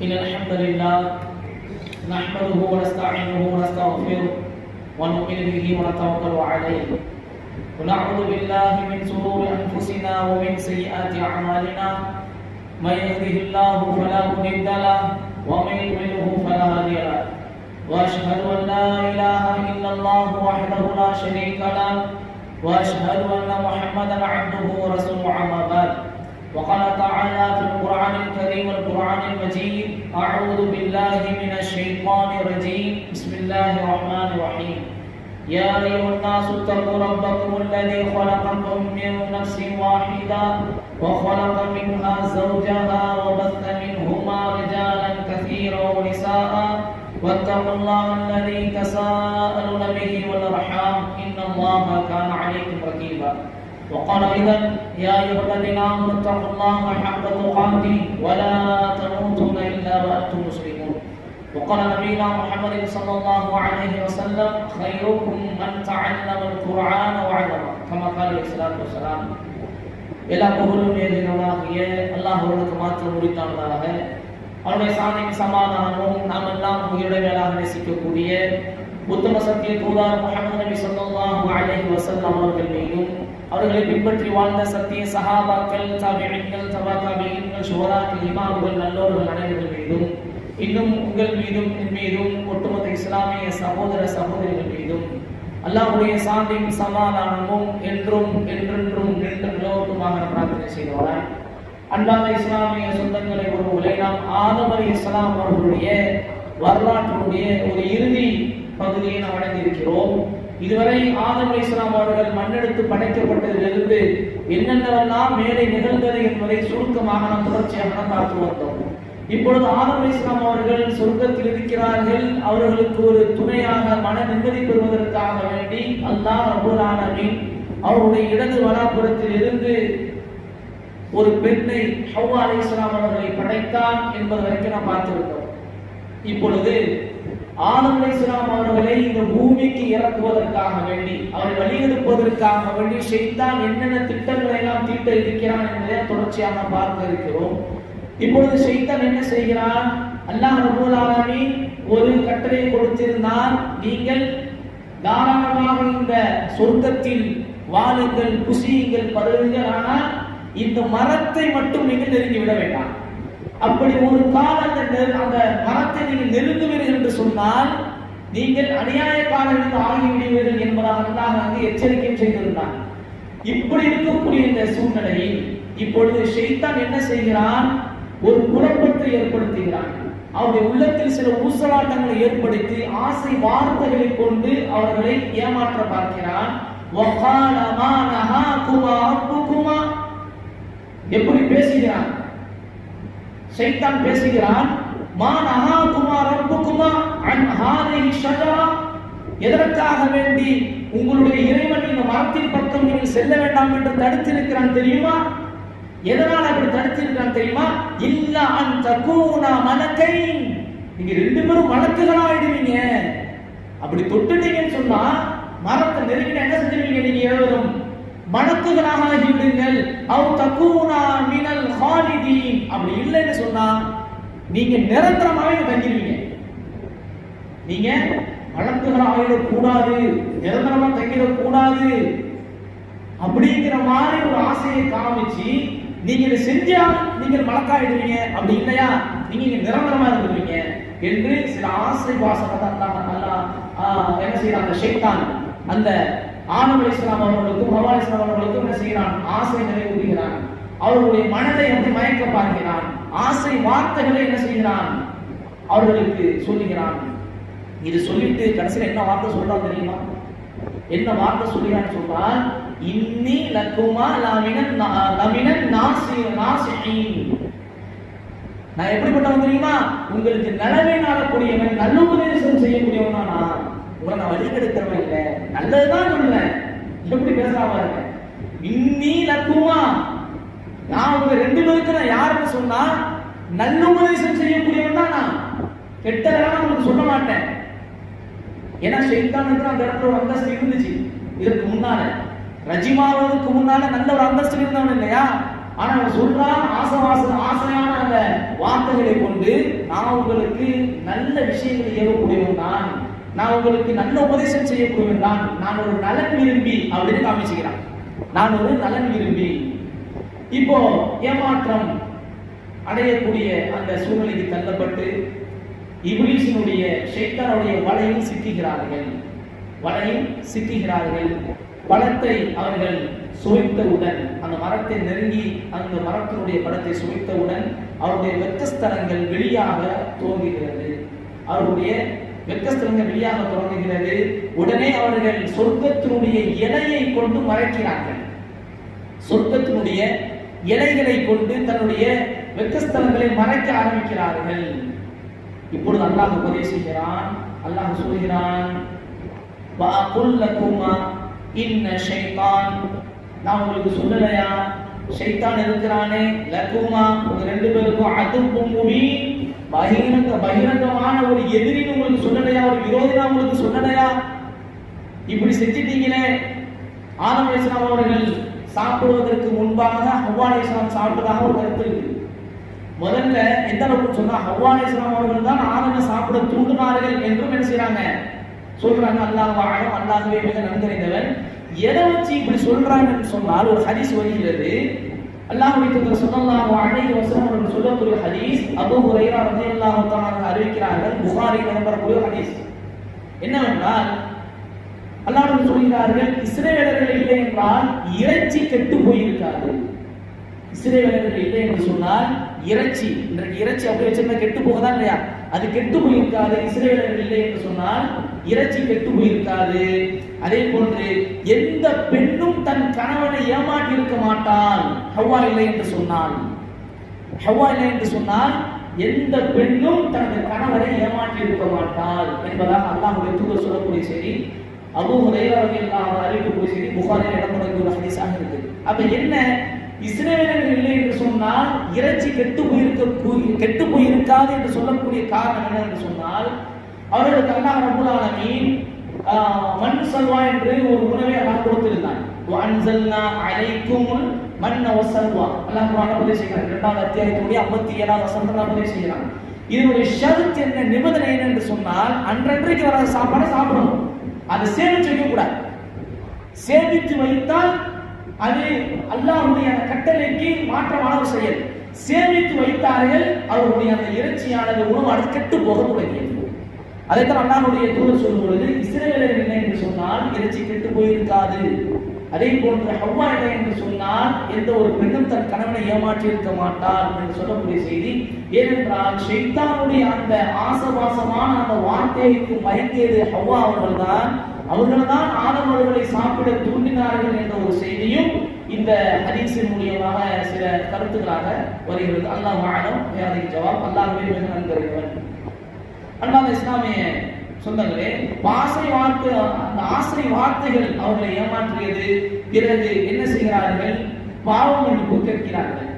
إن الحمد لله نحمده ونستعينه ونستغفره ونؤمن به ونتوكل عليه ونعوذ بالله من شرور أنفسنا ومن سيئات أعمالنا من يهده الله فلا مضل له ومن يضلله فلا هادي له وأشهد أن لا إله إلا الله وحده لا شريك له وأشهد أن محمدا عبده ورسوله أما بعد وقال تعالى في القرآن الكريم والقرآن المجيد أعوذ بالله من الشيطان الرجيم بسم الله الرحمن الرحيم يا أيها الناس اتقوا ربكم الذي خلقكم من نفس واحدة وخلق منها زوجها وبث منهما رجالا كثيرا ونساء واتقوا الله الذي تساءلون به والأرحام إن الله كان عليكم رقيبا وقال أيضا يا أيها الذين آمنوا اتقوا الله حق تقاته ولا تموتن إلا وأنتم مسلمون وقال نبينا محمد صلى الله عليه وسلم خيركم من تعلم القرآن وعلمه كما قال عليه الصلاة والسلام எல்லா புகழும் ஏறினவனாகிய அல்லாஹ்வுக்கு மாத்திரம் உரித்தானதாக அவருடைய சாந்தியும் சமாதானமும் நாம் எல்லாம் உயிருடைய மேலாக நேசிக்கக்கூடிய உத்தம சத்திய தூதர் முஹம்மது நபி ஸல்லல்லாஹு அலைஹி வஸல்லம் அவர்கள் மீதும் அவர்களை பின்பற்றி வாழ்ந்த சத்திய சஹாபாக்கள் தாபிஈன்கள் தபா தாபிஈன்கள் ஷுஹதாக்கள் இமாம்கள் நல்லோர்கள் அனைவர்கள் மீதும் இன்னும் உங்கள் மீதும் என் மீதும் ஒட்டுமொத்த இஸ்லாமிய சகோதர சகோதரிகள் மீதும் அல்லாஹ்வுடைய சாந்தியும் சமாதானமும் என்றும் என்றென்றும் நின்று நிலவட்டுமாக பிரார்த்தனை செய்தவராய் அன்பான இஸ்லாமிய சொந்தங்களை ஒருவரை நாம் ஆதம் அலைஹிஸ்ஸலாம் அவர்களுடைய வரலாற்றுடைய ஒரு இறுதி பகுதியை நாம் அடைந்திருக்கிறோம். இதுவரை ஆதம் அலைஹிஸ்ஸலாம் அவர்கள் மண்ணெடுத்து படைக்கப்பட்டதிலிருந்து என்னென்னவெல்லாம் மேலே நிகழ்ந்தது என்பதை சுருக்கமாக நாம் தொடர்ச்சியாக பார்த்து வந்தோம். இப்பொழுது ஆதம் அலைஹிஸ்ஸலாம் அவர்கள் சொர்க்கத்தில் இருக்கிறார்கள். அவர்களுக்கு ஒரு துணையாக மன நிம்மதி பெறுவதற்காக வேண்டி அல்லாஹ் ரப்பல் ஆலமீன் அவருடைய இடது வலப்புறத்தில் இருந்து ஒரு பெண்ணை ஹவ்வா அலைஹிஸ்ஸலாம் அவர்களை படைத்தான் என்பது வரைக்கும் நாம் பார்த்திருந்தோம். இப்பொழுது ஆதம் அலைஹிஸ்ஸலாம் அவர்களை இந்த பூமிக்கு இறக்குவதற்காக வேண்டி அவரை வழியெடுப்பதற்காக வேண்டி ஷைத்தான் என்னென்ன திட்டங்களை எல்லாம் தீட்ட இருக்கிறான் என்பதை தொடர்ச்சியாக பார்க்க இருக்கிறோம். இப்பொழுது ஷைத்தான் என்ன செய்கிறான்? அல்லாஹ் ரப்பல் ஆலமீன் ஒரு கட்டளை கொடுத்திருந்தான், நீங்கள் தாராளமாக இந்த சொர்க்கத்தில் வாழுங்கள், குசியுங்கள், பருகுங்கள், ஆனால் இந்த மரத்தை மட்டும் நீங்கள் நெருங்கி விட வேண்டாம். அப்படி ஒரு காலம் அந்த மரத்தை நீங்கள் நெருங்குவீர்கள் என்று சொன்னால் நீங்கள் அநியாயக்காரர்களுக்கு ஆகிவிடுவீர்கள் என்பதாக அல்லாஹ் அங்கு எச்சரிக்கை செய்திருந்தான். இப்படி இருக்கக்கூடிய இந்த சூழ்நிலையில் இப்பொழுது ஷைத்தான் என்ன செய்கிறான்? ஒரு குழப்பத்தை ஏற்படுத்துகிறான். அவருடைய உள்ளத்தில் சில ஊசலாட்டங்களை ஏற்படுத்தி ஆசை வார்த்தைகளை கொண்டு அவர்களை ஏமாற்ற பார்க்கிறான். வகால மா நஹாகுமா ரப்புகுமா, எப்படி பேசுகிறான்? ஷைத்தான் பேசுகிறான், மா நஹாகுமா ரப்புகுமா அன் ஹாதிஹி ஷஜரா, எதற்காக வேண்டி உங்களுடைய இறைவன் இந்த மரத்தின் பக்கம் நீங்கள் செல்ல வேண்டாம் என்று தடுத்திருக்கிறான் தெரியுமா? எதனால் அப்படி தடுத்திருக்கிறான் தெரியுமா? இல்ல அன் தகூனா மலக்கைன், நீங்க ரெண்டு பேரும் மலக்குகளா ஆயிடுவீங்க. அப்படி தொட்டுட்டீங்கன்னு சொன்னா மரத்தை நெருங்கினா என்ன செஞ்சுவீங்க? நீங்க எழுவரும் மலக்குகளாக ஆகிவிடுங்கள். அவ் தகூனா மினல் ஹாலிதீன், அப்படி இல்லைன்னு சொன்னா நீங்க நிரந்தரமாவே தங்கிடுவீங்க. நீங்க மலக்குகளா ஆகிடக்கூடாது, நிரந்தரமா தங்கிடக்கூடாது அப்படிங்கிற மாதிரி ஒரு ஆசையை காமிச்சு நீங்க இதை செஞ்சால் நீங்கள் மலக்காயிடுவீங்க, அப்படி இல்லையா நீங்க இங்க நிரந்தரமா இருந்துருவீங்க என்று சில ஆசை வாசகத்தை என்ன செய்யறான்? அந்த ஷைத்தான் அந்த ஆதம் அலைஹிஸ்ஸலாம் அவர்களுக்கும் ஹவ்வா அலைஹிஸ்ஸலாம் அவர்களுக்கும் என்ன செய்கிறான்? ஆசை நிறைவேற்றுகிறான். அவர்களுடைய மனதை அப்படி மயக்க பார்க்கிறான். ஆசை வார்த்தைகளை என்ன செய்கிறான்? அவர்களுக்கு சொல்லுகிறான். இது சொல்லிட்டு கடைசியில் என்ன வார்த்தை சொல்றான் தெரியுமா? என்ன வார்த்தை சொல்லுகிறான்னு சொன்னால், இன்னி லக்குமா லமினன் நாசிஹீன், நான் எப்படிப்பட்டவன் தெரியுமா? உங்களுக்கு நலவை நாடக்கூடியவன், நல்ல உபதேசம் செய்யக்கூடியவன் தான் நான். உங்களை நான் வழி கெடுக்கிறவன் இல்லை, நல்லதுதான் சொல்றேன். எப்படி பேசுறாம இருக்க? இன்னி லக்குமா, நான் உங்க ரெண்டு பேருக்கு நான் யாருன்னு சொன்னா நல்ல உபதேசம் செய்யக்கூடியவன் தான் நான், கெட்டதெல்லாம் உங்களுக்கு சொல்ல மாட்டேன். ஏன்னா ஷைத்தானுக்கு அந்த இடத்துல ஒரு அந்தஸ்து இருந்துச்சு. இதற்கு முன்னால ரஜிமாவதுக்கு முன்னால நல்ல ஒரு அந்தஸ்து இருந்தவன் இல்லையா? ஆனா அவன் சொல்றான் ஆசையான அந்த வார்த்தைகளை கொண்டு நான் உங்களுக்கு நல்ல விஷயங்களை ஏவக்கூடியவன் தான், நான் உங்களுக்கு நல்ல உபதேசம் செய்யக்கூடியவன் தான், நான் ஒரு நலன் விரும்பி அப்படின்னு காமிச்சுக்கிறான். நான் ஒரு நலன் விரும்பி. இப்போ ஏமாற்றம் அடையக்கூடிய அந்த சூழ்நிலைக்கு தள்ளப்பட்டு இப்லீஸினுடைய ஷைத்தானுடைய வலையில் சிக்குகிறார்கள். பழத்தை அவர்கள் சுவைத்தவுடன், அந்த மரத்தை நெருங்கி அந்த மரத்தினுடைய பழத்தை சுவைத்தவுடன் அவருடைய வெட்கஸ்தலங்கள் வெளியாக துவங்குகிறது. உடனே அவர்கள் சொர்க்கத்தினுடைய இலையை கொண்டு மறைக்கிறார்கள். சொர்க்கத்தினுடைய இலைகளை கொண்டு தன்னுடைய வெட்கஸ்தலங்களை மறைக்க ஆரம்பிக்கிறார்கள். இப்பொழுது அல்லாஹ் உபதேசிக்கிறான். அல்லாஹ் சொல்கிறான், வஅகுல் லகுமா இன்ன ஷைத்தான், நான் உங்களுக்கு சொல்லலையா ஷைத்தான் இருக்கிறானே, லகுமா உங்க ரெண்டு பேருக்கும் அதுவும் முபீன், பகிரங்கமான ஒரு எதிரின்னு உங்களுக்கு சொல்லலையா, ஒரு விரோதினா உங்களுக்கு சொல்லலையா? இப்படி செஞ்சிட்டீங்களே. ஆதம் அலைஹிஸ்ஸலாம் அவர்கள் சாப்பிடுவதற்கு முன்பாக ஹவ்வா அலைஹிஸ்ஸலாம் சாப்பிட்டதாக ஒரு கருத்து இருக்கு. முதல்ல எந்த அளவுக்கு சொன்னா ஹவ்வா அலைஹிஸ்ஸலாம் அவர்கள் தான் ஆதமை சாப்பிட தூண்டினார்கள் என்றும் என்ன செய்றாங்க சொல்றாங்க. அல்லாஹ்வே மிக நன்கறிந்தவன். எதை வச்சு இப்படி சொல்றாங்கன்னு சொன்னால் ஒரு ஹதீஸ் வருகிறது. அல்லாஹ்வுடைய தூதர் ஸல்லல்லாஹு அலைஹி வஸல்லம் அவர்கள் சொல்லக்கூடிய ஹதீஸ் அபூ ஹுரைரா ரலியல்லாஹு தஆலா அறிவிக்கிறார்கள். புகாரியில் இடம்பெறக்கூடிய ஹதீஸ் என்னவென்றால் அல்லாஹ் சொல்கிறார்கள், இஸ்ரவேலர்கள் இல்லை என்றால் இறைச்சி கெட்டு போயிருக்காது. இஸ்ரவேலர்கள் இல்லை என்று சொன்னால் இறைச்சி, இன்றைக்கு இறைச்சி அப்படி வச்சிருந்தா கெட்டு போகதான் இல்லையா, அது கெட்டு போயிருக்காது. இஸ்ரவேலர்கள் இல்லை என்று சொன்னால் இறைச்சி கெட்டு போயிருக்காது. அதே போன்று எந்த பெண்ணும் தன் கணவனை ஏமாற்றி இருக்க மாட்டாள். ஹவ்வா இல்லை என்று சொன்னால் எந்த பெண்ணும் தனது கணவனை ஏமாற்றி இருக்க மாட்டாள் என்பதாக அல்லாஹ்வுடைய தூதர் சொல்லக்கூடிய செய்தி அபூ ஹுரைரா ரலியல்லாஹு அன்ஹு அறிவிக்கக்கூடிய செய்தி புகாரில் இடம்பெறக்கூடிய ஒரு ஹதீஸாக இருக்கு. அப்ப என்ன, இஸ்ரவேலர்கள் இல்லை என்று சொன்னால் இறைச்சி கெட்டு போயிருக்காது என்று சொல்லக்கூடிய காரணம் என்ன என்று சொன்னால், அவர்களுக்கு அல்லாஹ் ரப்பல் ஆலமீன் மன் சல்வா என்று ஒரு உணவை அல்லாஹ் கொடுத்திருந்தான். வஅன்ஸல்னா அலைக்குமுல் மன்ன வஸல்வா, அல்லாஹ் குர்ஆன்ல உபதேசிக்கிறான். 2வது அத்தியாயத்துடைய 57வது வசனத்துல உபதேசிக்கிறான். இதனுடைய ஷர்த் என்ன, நிபந்தனை என்ன என்று சொன்னால், அன்றன்றைக்கு வர சாப்பாடு சாப்பிடணும், அதை சேமித்து வைக்க கூடாது. சேமித்து வைத்தால் அது அல்லாஹ்வுடைய அந்த கட்டளைக்கு மாற்றமான ஒரு செயல். சேமித்து வைத்தார்கள், அவருடைய அந்த இறைச்சியானது உணவானது கெட்டு போக தொடங்கியது. அதைத்தான் அல்லாஹ்வுடைய தூதர் சொல்லும் பொழுது, இஸ்ரவேலர்கள் இல்லை என்று சொன்னால் இறைச்சி கெட்டு போயிருக்காது. அதே போன்று ஹவ்வா இல்லை என்று சொன்னால் எந்த ஒரு பெண்ணும் தன் கணவனை ஏமாற்றி இருக்க மாட்டார் என்று சொல்லக்கூடிய செய்தி. ஏனென்றால் ஷைத்தானுடைய அந்த ஆசவாசமான அந்த வார்த்தைக்கு மயங்கியது ஹவ்வா அவர்கள்தான் ஆதம் அவர்களை சாப்பிட தூண்டினார்கள் என்ற ஒரு செய்தியும் இந்த ஹதீஸின் மூலியமாக சில கருத்துக்களாக வருகிறது. அல்லாஹ் ஆலம் அதுக்கு ஜவாப் அல்லாஹ்வே மிக நன்கறிந்தவன். அன்பான இஸ்லாமிய சொந்தங்களே, அந்த ஆசை வார்த்தைகள் அவர்களை ஏமாற்றியது. பிறகு என்ன செய்கிறார்கள், பாவம் என்று கேட்கிறார்கள்.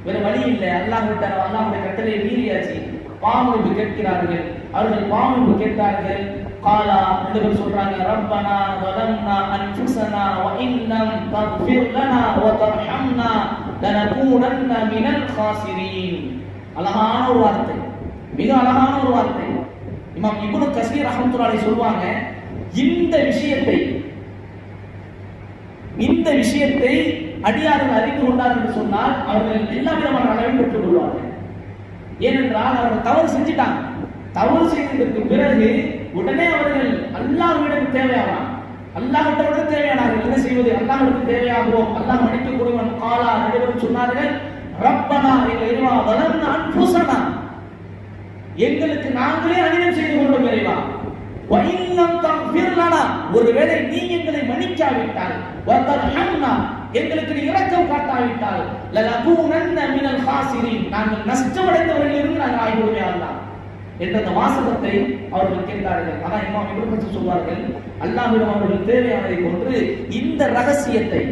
வேற வழி இல்லை, அல்லாஹ்வுடைய கட்டளை மீறியாச்சு, பாவம் என்று கேட்கிறார்கள். அவர்கள் பாவம் என்று கேட்டார்கள். காலா என்று சொல்றாங்க, ரப்பனா வலம்னா அன்ஃபுஸனா வ இன்னம் தக்ஃபிர் லனா வ தர்ஹம்னா லனகூனன்ன மினல் காசிரீன். அழகான ஒரு வார்த்தை, மிக அழகான ஒரு வார்த்தை. இமாம் இப்னு கஸீர் ரஹ்மத்துல்லாஹி அலைஹி சொல்வாங்க, இந்த விஷயத்தை அடியார்கள் அறிந்து கொண்டார் என்று சொன்னால் அவர்கள் எல்லா விதமான நலவையும் பெற்றுக் கொள்வார்கள். ஏனென்றால் அவர்கள் தவறு செஞ்சிட்டாங்க. தவறு செய்ததற்கு பிறகு உடனே அவர்கள் அல்லாஹ்விடம் தேவையானார். அல்லாஹ்விடம் தேவையானார்கள். என்ன செய்வது, அல்லாஹ்விடம் தேவையாகுவோம். அல்லாஹ் மன்னிக்கக்கூடியவன். காலா நடுவரும் சொன்னார்கள், ரப்பனா எங்கள் இறைவா வலம்னா அன்ஃபுஸனா, எங்களுக்கு நாங்களே அநியாயம் செய்து கொண்டோம் இறைவா. வ இன்னம் தக்ஃபிர் லனா, ஒருவேளை நீ எங்களை மன்னிக்காவிட்டால், வ தர்ஹம்னா எங்களுக்கு நீ இரக்கம் காட்டாவிட்டால், லனகூனன்ன மினல் காசிரீன், நாங்கள் நஷ்டமடைந்தவர்களிலிருந்து நாங்கள் ஆகிவிடுவோம் அல்லாஹ் என்ற அந்த வாசகத்தை அவர்கள் கேட்டார்கள். ஆனால் இமாம் இப்னு கஸீர் சொல்வார்கள், அல்லாஹ்விடம் அவர்கள் தேவையானதை போன்று இந்த ரகசியத்தை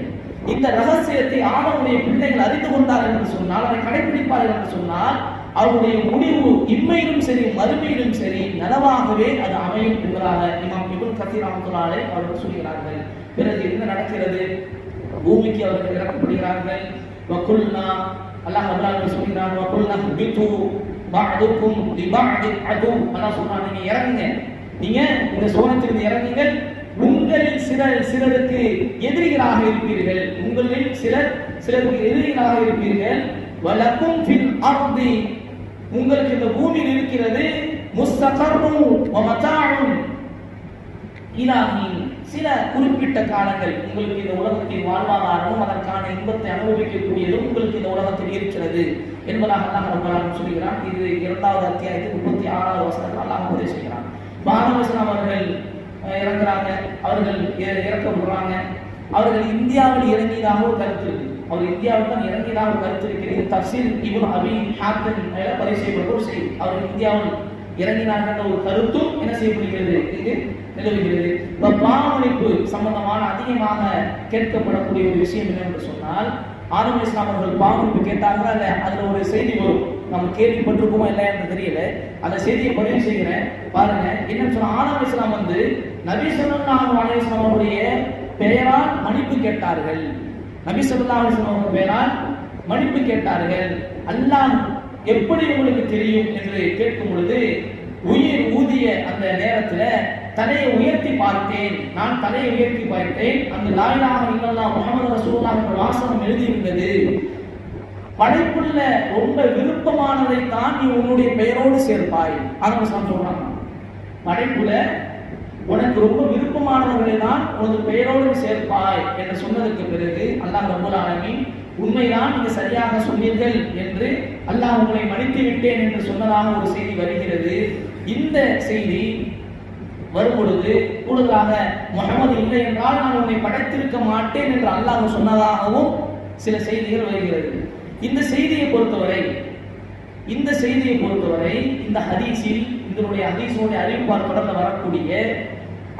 ஆதமுடைய பிள்ளைகள் அறிந்து கொண்டார்கள் என்று சொன்னால், அதை கடைபிடிப்பார்கள் என்று சொன்னால், அவருடைய முடிவு இம்மையிலும் சரி மறுமையிலும் சரி நனவாகவே அது அமையும் என்பதாக இமாம் இப்னு கஸீர் ரஹ்மத்துல்லாஹி அலைஹி அவர்கள் சொல்கிறார்கள். பிறகு என்ன நடக்கிறது, பூமிக்கு அவர்கள் இறக்கப்படுகிறார்கள். வகுல்னா அல்லாஹ் அல்லாஹ் சொல்கிறான் வகுல்னா பிது பஅதுக்கும் லிபஅதி அது. அல்லாஹ் சொல்றான் நீங்க இறங்குங்க, நீங்க இந்த சோனத்திலிருந்து இறங்குங்கள், உங்களில் சிலருக்கு எதிரிகளாக இருப்பீர்கள், உங்களில் சிலருக்கு எதிரிகளாக இருப்பீர்கள். வலக்கும் ஃபில் அர்தி, உங்களுக்கு இந்த பூமியில் இருக்கிறது முஸ்தகர்ரும் வ மதாஉன் இலாஹின், சில குறிப்பிட்ட காலங்கள் உங்களுக்கு இந்த உலகத்தின் வாழ்வாதாரமும் அதற்கான இன்பத்தை அனுபவிக்கக்கூடியதும் உங்களுக்கு இந்த உலகத்தில் இருக்கிறது என்பதாக அல்லாஹ் ரப்பல் ஆலமீன் சொல்கிறான். இது 2வது அத்தியாயத்தில் 36வது வசனத்தில் அல்லாஹ் உபதேசிக்கிறான். ஆதம் அவர்கள் இறங்குறாங்க, அவர்கள் இறக்கப்படுறாங்க. அவர்கள் இந்தியாவில் இறங்கியதாக ஒரு கருத்து இருக்கு. அவர் இந்தியாவில் தான் இறங்கியதாக ஒரு கருத்து இருக்கிறது. தஃசீர் இப்னு அபி ஹாத்திம் பதிவு செய்யப்பட்ட ஒரு செய்தி. அவர் இந்தியாவில் இறங்கினார் என்ற ஒரு கருத்தும் என்ன செய்யப்படுகிறது, இங்கு நிலவுகிறது. பாவனைப்பு சம்பந்தமான அதிகமாக கேட்கப்படக்கூடிய ஒரு விஷயம் என்னவென்று சொன்னால், ஆதம் அலைஹிஸ்ஸலாம் அவர்கள் பாவனைப்பு கேட்டார்களா இல்ல, அதுல ஒரு செய்தி வரும், நம்ம கேள்விப்பட்டிருக்கோமா இல்லையா என்று தெரியல, அந்த செய்தியை பதிவு செய்கிறேன் பாருங்க. என்னன்னு சொன்னா, ஆதம் அலைஹிஸ்ஸலாம் நபி ஸல்லல்லாஹு அலைஹி வஸல்லம் அவருடைய பெயரால் மன்னிப்பு கேட்டார்கள். நபி ஸல்லல்லாஹு அலைஹி வஸல்லம் அவருடைய பெயரால் மன்னிப்பு கேட்டார்கள். அல்லாஹ் எப்படி உங்களுக்கு தெரியும் என்று கேட்கும் பொழுது, உயிர் ஊதிய அந்த நேரத்துல தலையை உயர்த்தி பார்த்தேன், நான் தலையை உயர்த்தி பார்த்தேன், அந்த லா இலாஹ இல்லல்லாஹ் முஹம்மது ரசூலுல்லாஹ் என்ற வாசகம் எழுதியிருந்தது. படைப்புள்ள ரொம்ப விருப்பமானதை தான் நீ உன்னுடைய பெயரோடு சேர்ப்பாய். அதான் சொல்றாங்க, படைப்புல உனக்கு ரொம்ப விருப்பமானவர்களை தான் உனது பெயரோடு சேர்ப்பாய் என்று சொன்னதற்கு பிறகு அல்லாஹ் ரப்பல் ஆலமீன் உண்மைதான், நீங்க சரியாக சொன்னீர்கள் என்று அல்லாஹ் உங்களை மன்னித்து விட்டேன் என்று சொன்னதாக ஒரு செய்தி வருகிறது. இந்த செய்தி வரும் பொழுது கூடுதலாக முஹம்மது இல்லை என்றால் நான் உன்னை படைத்திருக்க மாட்டேன் என்று அல்லாஹ் சொன்னதாகவும் சில செய்திகள் வருகிறது. இந்த செய்தியை பொறுத்தவரை இந்த ஹதீஸில் இதனுடைய ஹதீஸுடைய அறிவிப்பார் தொடர்ந்து வரக்கூடிய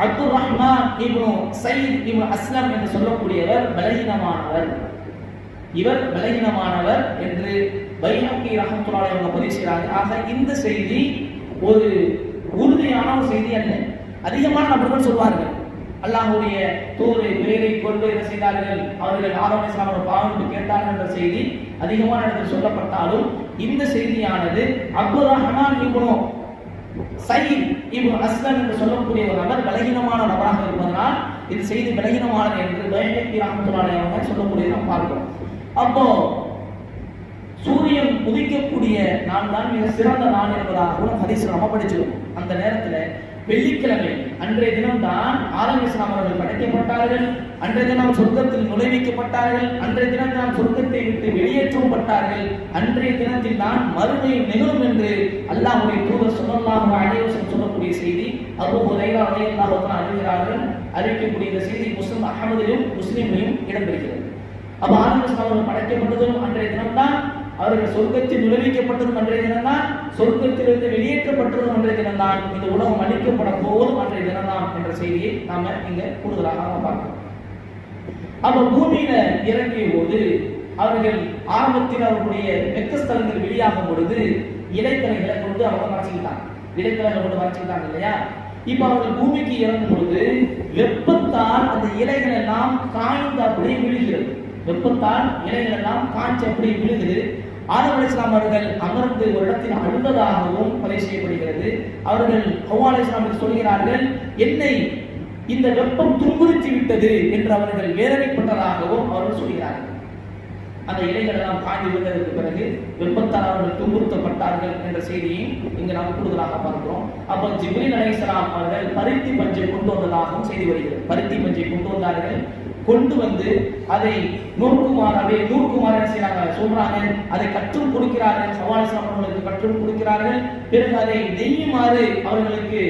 அப்துர் ரஹ்மான் இப்னு ஸைத் இப்னு அஸ்லம் என்று சொல்லக்கூடியவர் பலகீனமானவர். இவர் பலகீனமானவர் என்று பைஹக்கி ரஹ்மத்துல்லாஹி அலைஹி அவங்க பதிவு செய்கிறார்கள். ஆக இந்த செய்தி ஒரு உறுதியான ஒரு செய்தி அல்ல. அதிகமான நபர்கள் சொல்வார்கள், அல்லாஹ்வுடைய தூதரை பெயரை கொண்டு என்ன செய்தார்கள், அவர்கள் ஆதம் அலைஹிஸ்ஸலாம் அவர்கள் பாவம் கேட்டார்கள் என்ற செய்தி அதிகமான இடத்தில் சொல்லப்பட்டாலும், இந்த செய்தியானது அப்துர் ரஹ்மான் இப்னு ஸைத் இப்னு அஸ்லம் என்று சொல்லக்கூடிய ஒரு நபர் பலகீனமான நபராக இருப்பதனால் இந்த செய்தி பலகீனமானது என்று பைஹக்கி ரஹ்மத்துல்லாஹி அலைஹி அவங்க சொல்லக்கூடியதை நாம் பார்க்கிறோம். அப்போ சூரியன் உதிக்கக்கூடிய நாள் தான் மிக சிறந்த நாள் என்பதாக ஹதீஸ்ல நம்ம படிச்சிருக்கோம். அந்த நேரத்தில் வெள்ளிக்கிழமை அன்றைய தினம் தான் ஆதம் அலைஹிஸ்ஸலாம் அவர்கள் படைக்கப்பட்டார்கள். அன்றைய தினம் சொர்க்கத்தில் நுழைவிக்கப்பட்டார்கள். அன்றைய தினம் தான் சொர்க்கத்தை விட்டு வெளியேற்றப்பட்டார்கள். அன்றைய தினத்தில் தான் மறுமை நிகழும் என்று அல்லாஹ்வுடைய தூதர் ஸல்லல்லாஹு அலைஹி வஸல்லம் சொல்லக்கூடிய செய்தி அபூ ஹுரைரா ரலியல்லாஹு அன்ஹு அறிவிக்கிறார்கள். அறிவிக்கக்கூடிய இந்த செய்தி முஸ்லிம் அஹ்மதிலும் முஸ்லிமிலும் இடம்பெறுகிறது. அப்ப ஆதம் அலைஹிஸ்ஸலாம் அவர்கள் படைக்கப்பட்டதும் அன்றைய தினம் தான், அவர்கள் சொர்க்கத்தில் நுழைவிக்கப்பட்டதும் அன்றைய தினம் தான், சொர்க்கத்திலிருந்து வெளியேற்றப்பட்டதும் அன்றைய தினம் தான், இந்த உலகம் அழிக்கப்பட போவதும் அன்றைய தினம் தான் என்ற செய்தியை நாம இங்க கூடுதலாக பார்க்கிறோம். அப்ப பூமியில இறங்கிய போது அவர்கள் ஆரம்பத்தில் அவர்களுடைய வெக்கஸ்தலங்கள் வெளியாகும் பொழுது இலைக்கலைகளை கொண்டு அவங்க மறைச்சிக்கிட்டாங்க. இலைக்கலைகளை கொண்டு மறைச்சிக்கிட்டாங்க இல்லையா? இப்ப அவர்கள் பூமிக்கு இறங்கும் பொழுது வெப்பத்தால் அந்த இலைகள் எல்லாம் காய்ந்து அப்படியே விழுகிறது. வெப்பத்தால் இலைகள் எல்லாம் காய்ச்சி அப்படியே விழுகுது. ஆதம் அலைஹிஸ்ஸலாம் அவர்கள் அமர்ந்து ஒரு இடத்தில் அழுந்ததாகவும் பதிவு செய்யப்படுகிறது. அவர்கள் ஹவ்வா அலைஹிஸ்ஸலாம் சொல்கிறார்கள், என்னை இந்த வெப்பம் துன்புறுத்தி விட்டது என்று அவர்கள் வேதனைப்பட்டதாகவும் அவர்கள் சொல்கிறார்கள். அந்த இலைகள் எல்லாம் காய்ந்து விழுந்ததற்கு பிறகு வெப்பத்தால் அவர்கள் துன்புறுத்தப்பட்டார்கள் என்ற செய்தியை இங்கு நாம் கூடுதலாக பார்க்கிறோம். அப்போ ஜிப்ரீல் அலைஹிஸ்ஸலாம் அவர்கள் பருத்தி பஞ்சை கொண்டு வந்ததாகவும் செய்தி வருகிறது. பருத்தி பஞ்சை கொண்டு வந்தார்கள். கொண்டு வந்து அதை நூற்குமார் சொல்றாங்க, அதை கற்றும் கொடுக்கிறார்கள். ஹவ்வா அலைஹிஸ்ஸலாம் அவர்களுக்கு கற்றும் கொடுக்கிறார்கள். பிறகு அதை நெய்யுமாறு அவர்களுக்கு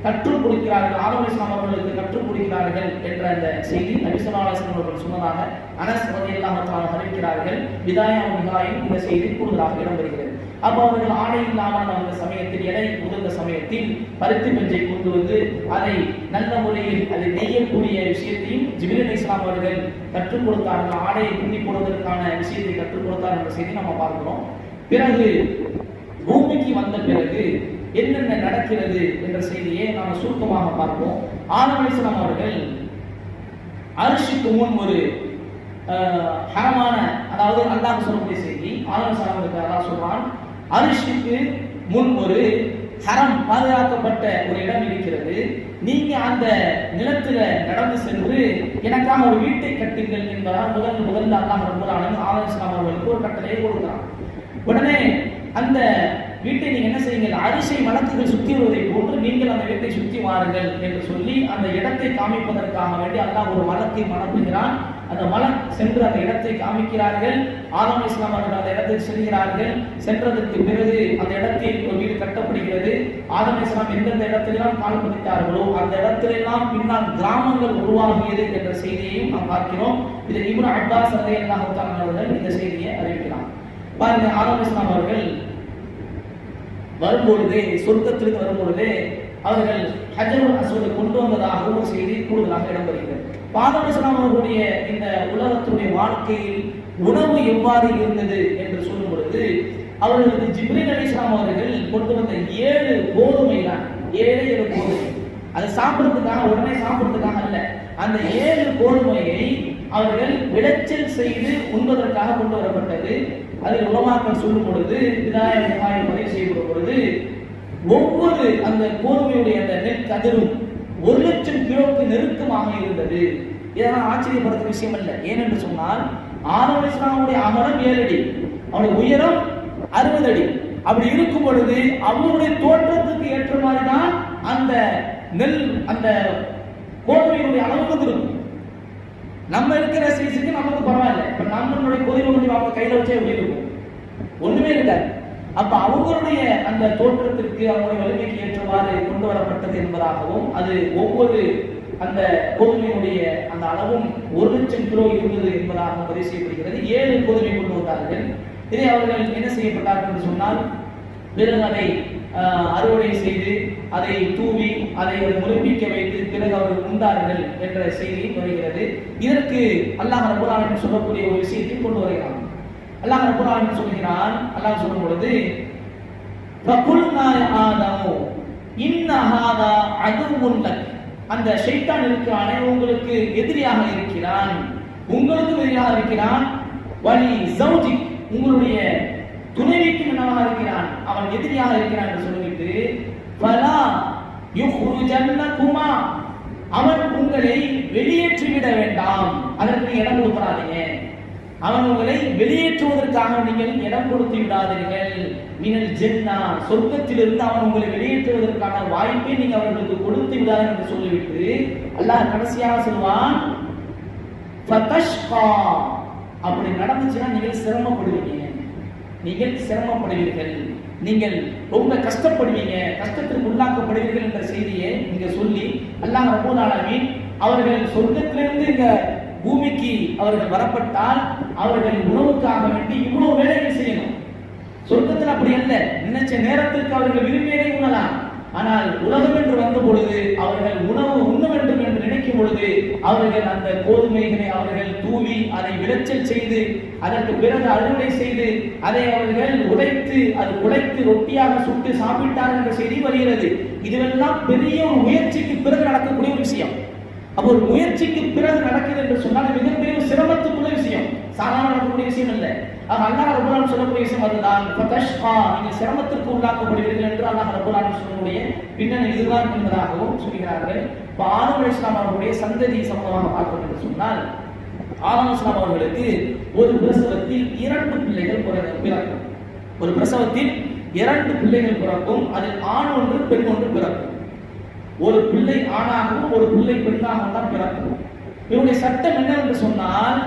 கற்றுக் கொடுக்கிறார்கள். ஆதம் அலைஹிஸ்ஸலாம் அவர்களுக்கு கற்றுக் கொடுக்கிறார்கள் என்ற அந்த செய்தி நபி ஸல்லல்லாஹு அலைஹி வஸல்லம் அவர்கள் சொன்னதாக அனஸ் ரலியல்லாஹு தஆலா அறிவிக்கிறார்கள். பிதாயா நிகாயின் இந்த செய்தி கூடுதலாக இடம்பெறுகிறது. அப்போ அவர்கள் ஆடை இல்லாமல் அந்த சமயத்தில் எடை உதிர்ந்த சமயத்தில் பருத்தி பஞ்சை கொண்டு வந்து அதை நல்ல முறையில் அதை நெய்யக்கூடிய விஷயத்தையும் ஜிப்ரீல் அலைஹிஸ்ஸலாம் அவர்கள் கற்றுக் கொடுத்தார்கள். ஆடையை பின்னி போடுவதற்கான விஷயத்தை கற்றுக் கொடுத்தார் என்ற செய்தி நம்ம பார்க்கிறோம். பிறகு பூமிக்கு வந்த பிறகு என்னென்ன நடக்கிறது என்ற செய்தியை நாம் சுருக்கமாக பார்ப்போம். ஆதம் அலைஹிஸ்ஸலாம் அவர்கள் அர்ஷுக்கு முன் ஒரு ஹரமான, அதாவது அல்லாஹ் சொல்லக்கூடிய செய்தி, ஆதம் அலைஹிஸ்ஸலாமுக்கு அல்லாஹ் சொல்றான், அரிஷுக்கு முன் ஒரு ஹரம் பாதுகாக்கப்பட்ட ஒரு இடம் இருக்கிறது, நீங்க அந்த நிலத்துல நடந்து சென்று எனக்காக ஒரு வீட்டை கட்டுங்கள் என்பதால் முதல்ல அல்லாஹ் ரப்பல் ஆலமீன் ஆதம் அலைஹிஸ்ஸலாம் அவர்களுக்கு ஒரு கட்டளையை கொடுக்கிறான். உடனே அந்த வீட்டை நீங்க என்ன செய்யுங்கள், அரிசை மலக்குகள் சுற்றி வருவதை போன்று நீங்கள் அந்த வீட்டை சுற்றி வாருங்கள் என்று சொல்லி அந்த இடத்தை காமிப்பதற்காக வேண்டி அல்லாஹ் ஒரு மலக்கை அனுப்புகிறான். அந்த மலக் சென்று அந்த இடத்தை காமிக்கிறார்கள். ஆதம் அலைஹிஸ்ஸலாம் அவர்கள் அந்த இடத்துக்கு செல்கிறார்கள். சென்றதற்கு பிறகு அந்த இடத்தில் ஒரு வீடு கட்டப்படுகிறது. ஆதம் அலைஹிஸ்ஸலாம் எந்தெந்த இடத்திலெல்லாம் கால் பதித்தார்களோ அந்த இடத்திலெல்லாம் பின்னால் கிராமங்கள் உருவாகியது என்ற செய்தியையும் நாம் பார்க்கிறோம். இதை இப்னு அப்பாஸ் ரலியல்லாஹு தஆலா அவர்கள் இந்த செய்தியை அறிவிக்கிறார். பாருங்க, ஆதம் அலைஹிஸ்ஸலாம் அவர்கள் வரும்பொழுதே, சொர்க்கத்திலிருந்து வரும்பொழுதே அவர்கள் ஹஜருல் அஸ்வதை கொண்டு வந்ததாக ஒரு செய்தி கூடுதலாக இடம்பெறுகிறது. ஆதம் அலைஹிஸ்ஸலாம் அவர்களுடைய இந்த உலகத்துடைய வாழ்க்கையில் உணவு எவ்வாறு இருந்தது என்று சொல்லும் பொழுது, அவர்களுக்கு ஜிப்ரீல் அலைஹிஸ்ஸலாம் அவர்கள் கொண்டு வந்த 7 கோதுமை தான், 7 கோதுமை. அதை சாப்பிடுறதுக்காக, உடனே சாப்பிடுறதுக்காக அல்ல, அந்த 7 கோதுமையை அவர்கள் விளைச்சல் செய்து உண்பதற்காக கொண்டு வரப்பட்டது. அதில் உலமாக்கள் சொல்லும் பொழுது, பதிவு செய்யப்படும் பொழுது, ஒவ்வொரு அந்த கோதுமையுடைய அந்த நெல் கதிரும் 1,00,000 கிலோவுக்கு நெருக்கமாக இருந்தது. இதெல்லாம் ஆச்சரியப்படுத்த விஷயம் அல்ல. ஏனென்று சொன்னால், ஆதம் அலைஹிஸ்ஸலாமுடைய அகலம் 7 அடி, அவருடைய உயரம் 60 அடி. அப்படி இருக்கும் பொழுது அவருடைய தோற்றத்துக்கு ஏற்ற மாதிரி தான் அந்த நெல், அந்த கோதுமையுடைய அளவு இருக்கும். நம்ம இருக்கிற சைஸுக்கு நமக்கு பரவாயில்ல. இப்ப நம்மளுடைய கோதுமை கொஞ்சம் அவங்க கையில வச்சா எப்படி இருக்கும்? ஒண்ணுமே இருக்காது. அப்ப அவங்களுடைய அந்த தோற்றத்திற்கு, அவங்களுடைய வலிமைக்கு ஏற்றவாறு கொண்டு வரப்பட்டது என்பதாகவும், அது ஒவ்வொரு அந்த கோதுமையுடைய அந்த அளவும் 1,00,000 கிலோ இருந்தது என்பதாக பதிவு செய்யப்படுகிறது. 7 கோதுமை கொண்டு வந்தார்கள். இதை அவர்கள் என்ன செய்யப்பட்டார்கள் என்று சொன்னால், பிறகு அதை அறுவடை செய்து அதை தூவி அதை முளைப்பிக்க வைத்து பிறகு அவர்கள் உண்டார்கள் என்ற செய்தி வருகிறது. இதற்கு அல்லாஹ் ரப்பல் ஆலமீன் சொல்லக்கூடிய ஒரு விஷயத்தை கொண்டு வருகிறான். அல்லாஹ் ரப்பல் ஆலமீன் சொல்கிறான், அல்லாஹ் சொல்லும் பொழுது, ஃபகுல்னா யா ஆதமு இன்ன ஹாதா அதுவுன் லக், அந்த ஷைத்தான் இருக்கிறானே உங்களுக்கு எதிரியாக இருக்கிறான், உங்களுக்கு எதிரியாக இருக்கிறான், வலி ஜௌஜிக், உங்களுடைய துணைவிக்கு என்னவாக இருக்கிறான், அவன் எதிரியாக இருக்கிறான் என்று சொல்லிவிட்டு, ஃபலா யுக்ருஜன்னகுமா, அவன் உங்களை வெளியேற்றிவிட வேண்டாம், அதற்கு இடம் கொடுக்காதீங்க, அவன் உங்களை வெளியேற்றுவதற்காக நீங்கள் இடம் கொடுத்து விடாதீர்கள், மினல் ஜன்னா, சொர்க்கத்திலிருந்து அவன் உங்களை வெளியேற்றுவதற்கான வாய்ப்பை நீங்க அவர்களுக்கு கொடுத்து விடாதீர்கள் என்று சொல்லிவிட்டு அல்லாஹ் கடைசியாக சொல்வான், ஃபதஷ்கா, அப்படி நடந்துச்சுன்னா நீங்கள் சிரமப்படுவீங்க, நீங்கள் சிரமப்படுவீர்கள், நீங்கள் ரொம்ப கஷ்டப்படுவீங்க, கஷ்டத்திற்கு உள்ளாக்கப்படுவீர்கள் என்ற செய்தியை இங்க சொல்லி அல்லாஹ் ரப்பல் ஆலமீன் அவர்கள் சொர்க்கத்திலிருந்து இங்க பூமிக்கு அவர்கள் வரப்பட்டால் அவர்கள் உணவுக்காக வேண்டி இவ்வளவு வேலைகள் செய்யணும். சொர்க்கத்தில் அப்படி அல்ல, நினைச்ச நேரத்திற்கு அவர்கள் விரும்பியதை உணலாம். ஆனால் உலகம் என்று வந்த பொழுது அவர்கள் உணவு உண்ண வேண்டும் என்று நினைக்கும் பொழுது அவர்கள் அந்த கோதுமைகளை அவர்கள் தூவி அதை விளைச்சல் செய்து அதற்கு பிறகு அறுவடை செய்து அதை அவர்கள் உடைத்து அது உடைத்து ரொட்டியாக சுட்டு சாப்பிட்டார்கள் என்ற செய்தி வருகிறது. இதுவெல்லாம் பெரிய ஒரு முயற்சிக்கு பிறகு நடக்கக்கூடிய ஒரு விஷயம். அப்போ ஒரு முயற்சிக்கு பிறகு நடக்குது என்று சொன்னால் மிகப்பெரிய சிரமத்துக்குள்ள விஷயம், சாதாரண நடக்கக்கூடிய விஷயம் இல்லை. அல்லாஹ் ரப்பல் ஆலமீன் சொல்லக்கூடிய விஷயம் அதுதான், ஃபதஷ்கா, நீங்கள் சிரமத்திற்கு உள்ளாக்கப்படுவீர்கள் என்று அல்லாஹ் ரப்பல் ஆலமீன் சொல்லக்கூடிய பின்னணி இதுதான் என்பதாகவும் சொல்கிறார்கள். இப்போ ஆதம் அலைஹிஸ்ஸலாம் அவர்களுடைய சந்ததி சம்பந்தமாக பார்க்கணும் என்று சொன்னால், ஆதம் அலைஹிஸ்ஸலாம் அவர்களுக்கு ஒரு பிரசவத்தில் 2 பிள்ளைகள் பிறக்கும். ஒரு பிரசவத்தில் 2 பிள்ளைகள் பிறக்கும். அதில் ஆண் ஒன்று பெண் ஒன்று பிறக்கும். ஒரு பிள்ளை ஆணாகவும் ஒரு பிள்ளை பெண்ணாகவும் தான் பிறக்கும். இவருடைய சட்டம் என்னவென்று சொன்னால்,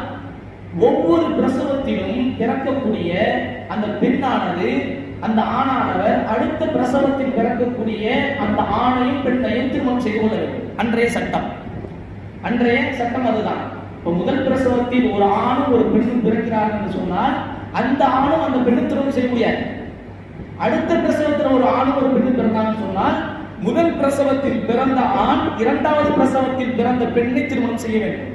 ஒவ்வொரு பிரசவத்திலும் பிறக்கக்கூடிய அந்த பெண்ணானது அந்த ஆணானவர் அடுத்த பிரசவத்தில் பிறக்கக்கூடிய அந்த ஆணையும் பெண்ணையும் திருமணம் செய்து கொள்ள வேண்டும். அன்றைய சட்டம் அதுதான். இப்போ முதல் பிரசவத்தில் ஒரு ஆணும் ஒரு பெண்ணும் பிறக்கிறார்கள் என்று சொன்னால் அந்த ஆணும் அந்த பெண்ணும் திருமணம் செய்ய முடியாது. அடுத்த பிரசவத்தில் ஒரு ஆணும் ஒரு பெண்ணும் பிறந்தாங்கன்னு சொன்னால் முதல் பிரசவத்தில் பிறந்த ஆண் 2வது பிரசவத்தில் பிறந்த பெண்ணை திருமணம் செய்ய வேண்டும்.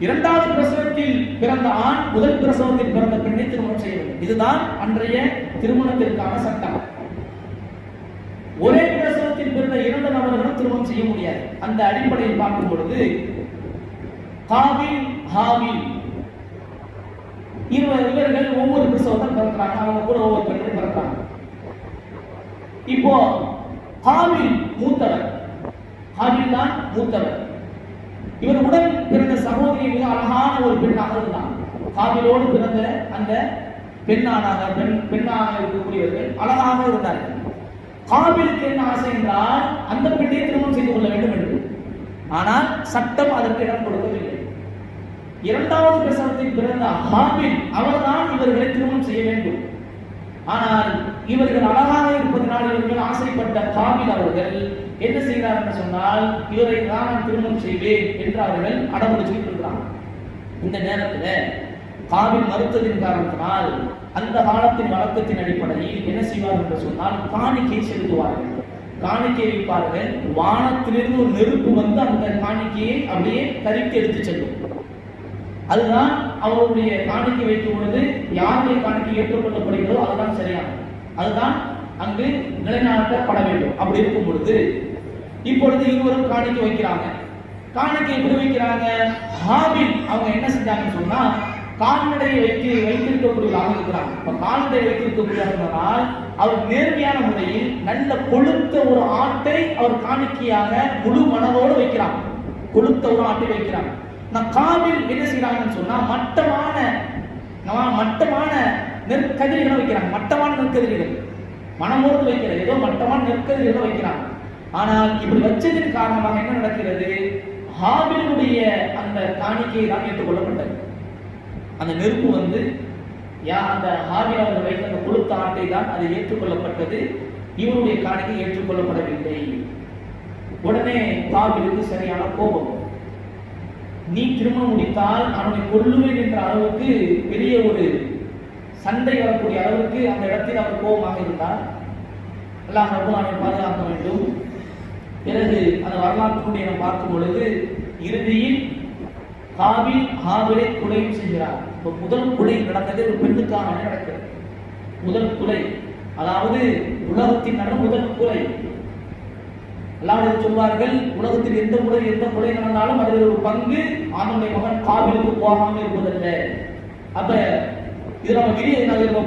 2வது பிரசவத்தில் பிறந்த ஆண் முதல் பிரசவத்தில் பிறந்த பெண்ணை திருமணம் செய்ய வேண்டும். இதுதான் அன்றைய திருமணத்திற்கான சட்டம். ஒரே பிரசவத்தில் பிறந்த 2 நபர்களும் திருமணம் செய்ய முடியாது. அந்த அடிப்படையில் பார்க்கும் பொழுது காபில் ஹாபில் இவர்கள் ஒவ்வொரு பிரசவத்தை பிறக்கிறாங்க, அவங்க கூட ஒவ்வொரு பெண்கள் பிறக்கிறாங்க. இப்போ ஹாபில் மூத்தவர், ஹாபில் தான் மூத்தவர். இவர் உடன் பிறந்த சகோதரி மிக அழகான ஒரு பெண்ணாக இருந்தாங்க. ஹாபிலோடு பிறந்த அந்த பெண்ணாக இருக்கக்கூடியவர்கள் அழகாக இருந்தார்கள். ஹாபிலுக்கு என்ன ஆசை என்றால் அந்த பெண்ணை திருமணம் செய்து கொள்ள வேண்டும் என்று. ஆனால் சட்டம் அதற்கு இடம் கொடுக்கவில்லை. இரண்டாவது பிரசவத்தில் பிறந்த ஹாபில் அவர்தான் இவர்களை திருமணம் செய்ய வேண்டும். ஆனால் இவர்கள் அழகாக இருப்பதனால் இவர்கள் ஆசைப்பட்ட ஹாபில் அவர்கள் என்ன செய்கிறார் என்று சொன்னால், இவரை நான் திருமணம் செய்வேன் என்று அவர்கள் அடம்பிடிச்சுட்டு இருக்கிறாங்க. இந்த நேரத்தில் ஹாபில் மறுத்ததின் காரணத்தினால் அந்த காலத்தின் வழக்கத்தின் அடிப்படையில் என்ன செய்வார் என்று சொன்னால், காணிக்கை செலுத்துவார்கள், காணிக்கை வைப்பார்கள். வானத்திலிருந்து ஒரு நெருப்பு வந்து அந்த காணிக்கையை அப்படியே கரித்து எடுத்து செல்லும். அதுதான் அவருடைய காணிக்கை வைக்கும் பொழுது யாருடைய காணிக்கை ஏற்றுக்கொள்ளப்படுகிறதோ அதுதான் சரியானது, அதுதான் அங்கு நிலைநாட்டப்பட வேண்டும். அப்படி இருக்கும் பொழுது இப்பொழுது இருவரும் காணிக்கை வைக்கிறாங்க. காணிக்கை எப்படி வைக்கிறாங்க? ஹாபில் அவங்க என்ன செஞ்சாங்கன்னு சொன்னா, கால்நடையை வைத்திருக்கக்கூடியவர்களாக இருக்கிறாங்க. இப்ப கால்நடை வைத்திருக்கக்கூடியவர்களால் அவர் நேர்மையான முறையில் நல்ல கொழுத்த ஒரு ஆட்டை அவர் காணிக்கையாக முழு மனதோடு வைக்கிறாங்க. கொழுத்த ஒரு ஆட்டை வைக்கிறாங்க. காபில் என்ன செய்யறாங்கன்னு சொன்னா, மட்டமான நெற்கதிரிகளை வைக்கிறாங்க. மட்டமான நெற்கதிரிகள் மனமோடு வைக்கிறது, ஏதோ மட்டமான நெற்கதிரிகளை வைக்கிறாங்க. ஆனால் இப்படி வச்சதின் காரணமாக என்ன நடக்கிறது? ஹாபிலுடைய அந்த காணிக்கை தான் ஏற்றுக்கொள்ளப்பட்டது. அந்த நெருப்பு வந்து அந்த ஹாபில் அவர்கள் வைத்த அந்த கொழுத்த ஆட்டை தான் அது ஏற்றுக்கொள்ளப்பட்டது. இவருடைய காணிக்கை ஏற்றுக்கொள்ளப்படவில்லை. உடனே ஹாபிலுக்கு சரியான கோபம். நீ திருமணம் முடித்தால் அவனை கொல்லுவேன் என்ற அளவுக்கு பெரிய ஒரு சண்டை வரக்கூடிய அளவுக்கு அந்த இடத்தில் அவர் கோபமாக இருந்தார். அல்லாஹ் ரப்பல் ஆலமீன் பாதுகாக்க வேண்டும். பிறகு அந்த வரலாற்றுடைய நாம் பார்க்கும் பொழுது இறுதியில் காபில் ஹாபிலை கொலையும் செய்கிறார். இப்போ முதல் கொலை நடந்தது ஒரு பெண்ணுக்காக நடக்கிறது. முதல் கொலை, அதாவது உலகத்தின் நடந்த முதல் கொலை. அல்லாஹ் சொல்வார்கள், உலகத்தில் எந்த கொலை நடந்தாலும் அதில் ஒரு பங்கு ஆணுடைய மகன் காபிலுக்கு போகாமல் இருப்பதல்ல. அப்ப இது நம்ம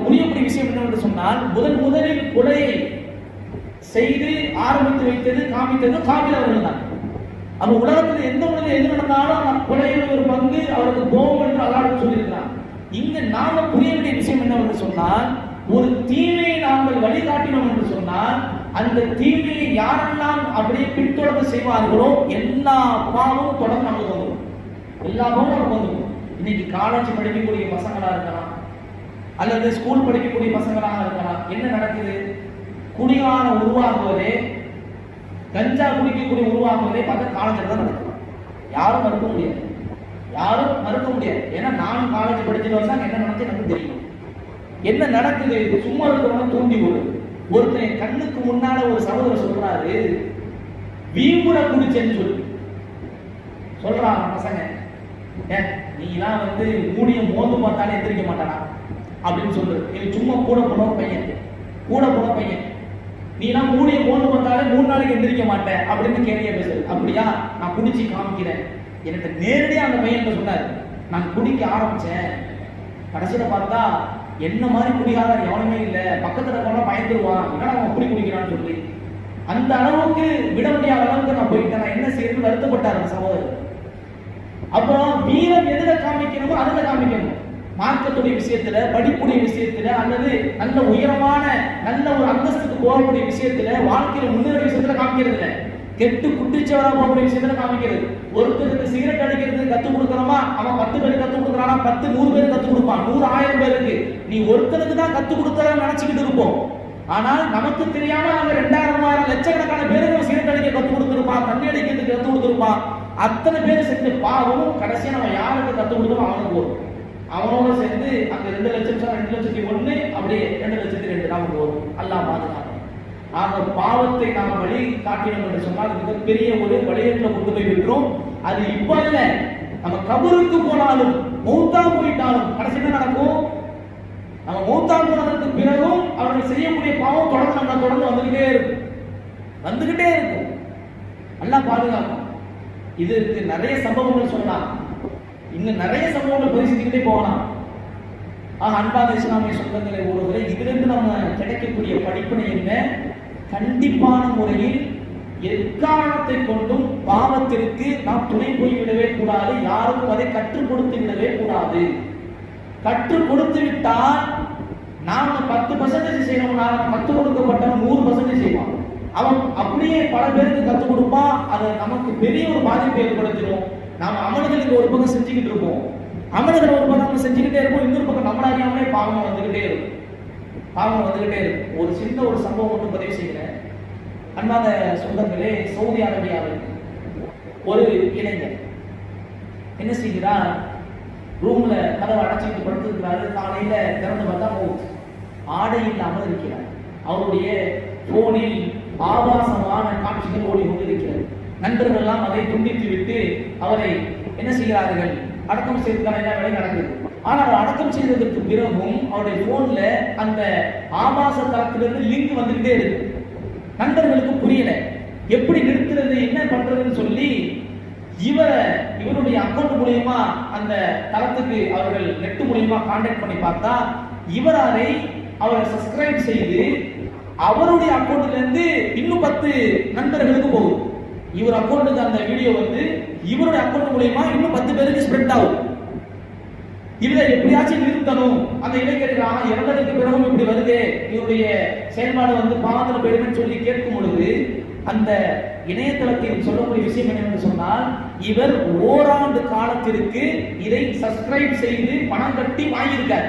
புரியக்கூடிய விஷயம் என்னவென்று சொன்னால், முதலில் கொலையை செய்து ஆரம்பித்து வைத்தது காமித்தது காபில் அவர்கள் தான். அப்ப உலகத்தில் எந்த முறையில் எது நடந்தாலும் அந்த கொலையில் ஒரு பங்கு அவருக்கு போகும் என்று அல்லாஹ் சொல்லியிருக்கிறார். இங்க நாம புரிய வேண்டிய விஷயம் என்னவென்று சொன்னால், ஒரு தீமையை நாங்கள் வழிகாட்டினோம் என்று சொன்னால் அந்த தீமையை யாரெல்லாம் அப்படியே பின்தொடர்ந்து செய்வார்களோ எல்லா பாவமும் தொடர்ந்து நமக்கு வந்துடும். எல்லா பாவமும் நமக்கு வந்துடும். இன்னைக்கு காலேஜ் படிக்கக்கூடிய பசங்களா இருக்கலாம், அல்லது ஸ்கூல் படிக்கக்கூடிய பசங்களாக இருக்கலாம். என்ன நடக்குது? குடிகாரம் உருவாகுவதே, கஞ்சா குடிக்கக்கூடிய உருவாகுவதே பார்த்தா காலேஜில் தான் நடக்குது. யாரும் மறுக்க முடியாது, யாரும் மறுக்க முடியாது. ஏன்னா நானும் காலேஜ் படிச்சுட்டு வந்தா என்ன நடந்து எனக்கு தெரியும். என்ன நடக்குது? சும்மா இருக்கிறவங்க தூண்டி விடுது. ஒருத்தன் கண்ணுக்கு முன்னால ஒரு சகோதரர் சொல்றாரு, வீம்புட குடிச்சேன்னு சொல்றாங்க பசங்க. நீலாம் வந்து மூடிய மோந்து பார்த்தாலே எந்திரிக்க மாட்டானா அப்படின்னு சொல்றது. சும்மா கூட போன பையன் நீலாம் மூடிய மோந்து பார்த்தாலே 3 நாளைக்கு எந்திரிக்க மாட்டேன் அப்படின்னு கேள்வியா பேசுறது. அப்படியா, நான் குடிச்சு காமிக்கிறேன். எனக்கு நேரடியா அந்த பையன் சொன்னார், நான் குடிக்க ஆரம்பிச்சேன், கடைசியில பார்த்தா என்ன மாதிரி குடிகாரர் எவனுமே இல்லை, பக்கத்துல போனா பயந்துருவான், என்னடா அவன் அப்படி குடிக்கிறான்னு சொல்லி அந்த அளவுக்கு விட முடியாத அளவுக்கு நான் போயிட்டேன். நான் என்ன செய்யறது வருத்தப்பட்டார் அந்த சகோதரர். அப்போ வீரம் எதுல காமிக்கணுமோ அதுல காமிக்கணும். மார்க்கத்துடைய விஷயத்துல, படிப்புடைய விஷயத்துல, அல்லது நல்ல உயரமான நல்ல ஒரு அந்தஸ்துக்கு போகக்கூடிய விஷயத்துல, வாழ்க்கையில முன்னேற விஷயத்துல காமிக்கிறது இல்லை. கெட்டு குட்டிச்சவரா போகக்கூடிய விஷயத்துல காமிக்கிறது. ஒருத்தருக்கு சிகரெட் அடிக்கிறது கத்துக் கொடுக்கறோமா, அவன் 10 பேருக்கு கத்துக் கொடுக்கறானா, 10 100 பேருக்கு கத்துக் கொடுப்பான், 100 1000 பேருக்கு. நீ ஒருத்தருக்கு தான் கத்துக் கொடுத்தா நினைச்சுக்கிட்டு இருப்போம். ஆனால் நமக்கு தெரியாம அவங்க 2000 3000 லட்சக்கணக்கான பேருக்கு சிகரெட் அடிக்க கத்துக் கொடுத்துருப்பான், தண்ணி அடிக்கிறதுக்கு கத்துக் கொடுத்துருப்பான். அத்தனை பேர் செஞ்ச பாவமும் கடைசியா நம்ம யாருக்கு கத்துக் கொடுத்தோம் அவனுக்கு வரும். அவனோட சேர்ந்து அந்த 2 லட்சம் 2,01,000 அப்படியே 2,02,000 நமக்கு வரும். அல்லாஹ் பாதுகாக்கும். ஆக பாவத்தை நாம் வழி காட்டினோம் என்று சொன்னால் மிகப்பெரிய ஒரு வழியற்ற கொண்டு போய் விடுறோம். அது இப்ப இல்ல, நம்ம கபருக்கு போனாலும் மௌத்தா போயிட்டாலும் கடைசி என்ன நடக்கும்? நம்ம மௌத்தா போனதற்கு பிறகும் அவர்கள் செய்யக்கூடிய பாவம் தொடர்ந்து வந்துகிட்டே இருக்கும். அல்லாஹ் பாதுகாக்கும். இதுக்கு நிறைய சம்பவங்கள் சொல்லலாம், இன்னும் நிறைய சம்பவங்கள் பரிசீலிக்கிட்டே போகலாம். அன்பான இஸ்லாமிய சொந்தங்களை ஒருவரை இதிலிருந்து நம்ம கிடைக்கக்கூடிய படிப்பினை என்ன? கண்டிப்பான முறையில் எக்காரணத்தை கொண்டும் பாவத்திற்கு நாம் துணை போய்விடவே கூடாது. யாருக்கும் அதை கற்றுக் கொடுத்து விடவே கூடாது. கற்றுக் கொடுத்து விட்டால் நாம 10% செய்யணும்னா கற்றுக் கொடுக்கப்பட்ட 100% செய்வான். அவன் அப்படியே பல பேருக்கு கற்றுக் கொடுப்பான். அது நமக்கு பெரிய ஒரு பாதிப்பை ஏற்படுத்திடும். நாம் அமல்களுக்கு ஒரு பக்கம் செஞ்சுக்கிட்டு இருப்போம், அமல்கள் ஒரு பக்கம் செஞ்சுக்கிட்டே இருப்போம், இன்னொரு பக்கம் நம்மள அறியாமலே பாவம் வந்துகிட்டே இருக்கும். ஒரு சின்ன ஒரு சம்பவம் மட்டும் பதிவு செய்கிறேன். அன்பான சொந்தங்களே, சவுதி அரேபியாவில் ஒரு இளைஞர் என்ன செய்கிறார்? ரூம்ல கதவை அடைச்சிட்டு படுத்திருக்கிறாரு. காலையில திறந்து பார்த்தா ஆடை இல்லாமல் இருக்கிறார். அவருடைய போனில் ஆபாசமான காட்சிகள் ஓடிக்கொண்டிருக்கிறது. நண்பர்கள் எல்லாம் அதை துண்டித்து விட்டு அவரை என்ன செய்கிறார்கள்? அடக்கம் செய்வதற்கான எல்லா வேலையும் நடக்குது. ஆனால் அடக்கம் செய்ததற்கு பிறகும் அவருடைய போன்ல அந்த ஆபாச தளத்திலிருந்து லிங்க் வந்துகிட்டே இருக்கு. நண்பர்களுக்கு புரியல, எப்படி நிறுத்துறது, என்ன பண்றதுன்னு சொல்லி இவருடைய அக்கௌண்ட் மூலியமா அந்த தளத்துக்கு அவர்கள் நெட் மூலியமா கான்டாக்ட் பண்ணி பார்த்தா இவரை அவரை சப்ஸ்கிரைப் செய்து அவருடைய அக்கௌண்ட்ல இருந்து இன்னும் 10 நண்பர்களுக்கு போகுது. இவர் அக்கௌண்ட்டுக்கு அந்த வீடியோ வந்து இவருடைய அக்கௌண்ட் மூலியமா இன்னும் 10 பேருக்கு ஸ்ப்ரெட் ஆகும். இதை எப்படியாச்சும் நிறுத்தணும். அந்த இளைஞர்கள் இறந்ததுக்கு பிறகும் இப்படி வருது, இவருடைய செயல்பாடு வந்து பாவத்தில் போயிடுன்னு சொல்லி கேட்கும் பொழுது அந்த இணையதளத்தில் சொல்லக்கூடிய விஷயம் என்னவென்று சொன்னால், இவர் ஓராண்டு காலத்திற்கு இதை சப்ஸ்கிரைப் செய்து பணம் கட்டி வாங்கியிருக்கார்.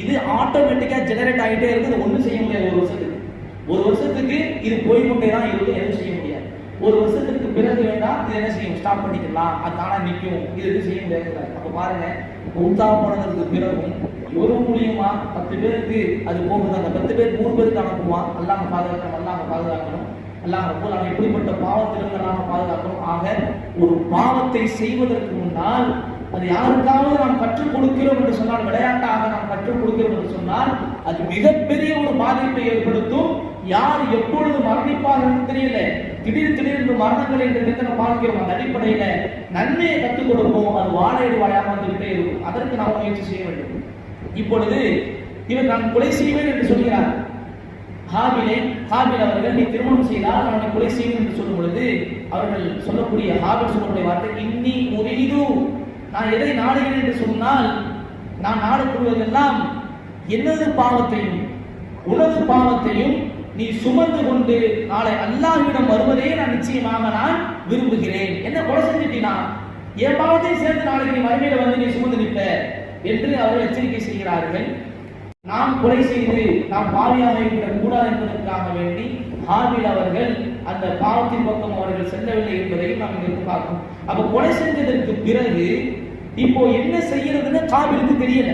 இது ஆட்டோமேட்டிக்கா ஜெனரேட் ஆகிட்டே இருக்குது. ஒன்றும் செய்ய முடியாது. ஒரு வருஷத்துக்கு இது போய்கொண்டே தான் இருக்கும். எதுவும் செய்ய முடியாது. ஒரு வருஷத்துக்கு பிறகு வேண்டாம், இது என்ன செய்யும்? ஸ்டாப் பண்ணிக்கலாம். அது தானா நிற்கும். இது எதுவும் செய்ய முடியாது. அப்ப பாருங்க, உத்தா போனதுக்கு பிறகும் ஒரு மூலியமா 10 பேருக்கு அது போகுது. அந்த 10 பேர் 100 பேருக்கு அனுப்புவான். அல்லாஹ் பாதுகாக்கணும். அல்லாஹ் ரப்பல் ஆலமீன் இப்படிப்பட்ட பாவத்திலிருந்து நாம் பாதுகாக்கணும். ஆக ஒரு பாவத்தை செய்வதற்கு முன்னால் அது யாருக்காவது நாம் கற்றுக் கொடுக்கிறோம் என்று சொன்னால், விளையாட்டாக நாம் கற்றுக் கொடுக்கிறோம் என்று சொன்னால் அது மிகப்பெரிய ஒரு பாதிப்பை ஏற்படுத்தும். யார் எப்பொழுது மரணிப்பார் என்று தெரியல. திடீர் மரணங்களை என்று பார்க்கிறோம். அந்த அடிப்படையில நன்மையை கற்றுக் கொடுப்போம். அது வாழையடி வாழையாக வந்துகிட்டே இருக்கும். அதற்கு நாம் முயற்சி செய்ய வேண்டும். இப்பொழுது இவர் நான் கொலை செய்வேன் என்று சொல்கிறார். ஹாபில் அவர்கள், நீ திருமணம் செய்தால் அவனை கொலை செய்வேன் என்று சொல்லும் பொழுது அவர்கள் சொல்லக்கூடிய ஹாபில் சொல்லக்கூடிய வார்த்தை, இன்னி உரிது, நான் எதை நாடுகிறேன் என்று சொன்னால், நான் நாடப்படுவதெல்லாம் எனது பாவத்தையும் உனது பாவத்தையும் நீ சுமந்து கொண்டு நாளை அல்லாஹ்விடம் வருவதே நான் நிச்சயமாக நான் விரும்புகிறேன். என்ன கொலை செஞ்சுட்டீனா என் பாவத்தையும் சேர்ந்து நாளைக்கு நீ மறுமையில வந்து நீ சுமந்து நிற்ப என்று அவர்கள் எச்சரிக்கை செய்கிறார்கள். நாம் கொலை செய்து நாம் பாவியாக விடக் கூடாது என்பதற்காக வேண்டி ஹாபில் அவர்கள் அந்த பாவத்தின் பக்கம் அவர்கள் செல்லவில்லை என்பதையும் நாம் இங்கிருந்து பார்க்கணும். அப்ப கொலை செஞ்சதற்கு பிறகு இப்போ என்ன செய்யறதுன்னு காபிலுக்கு தெரியல.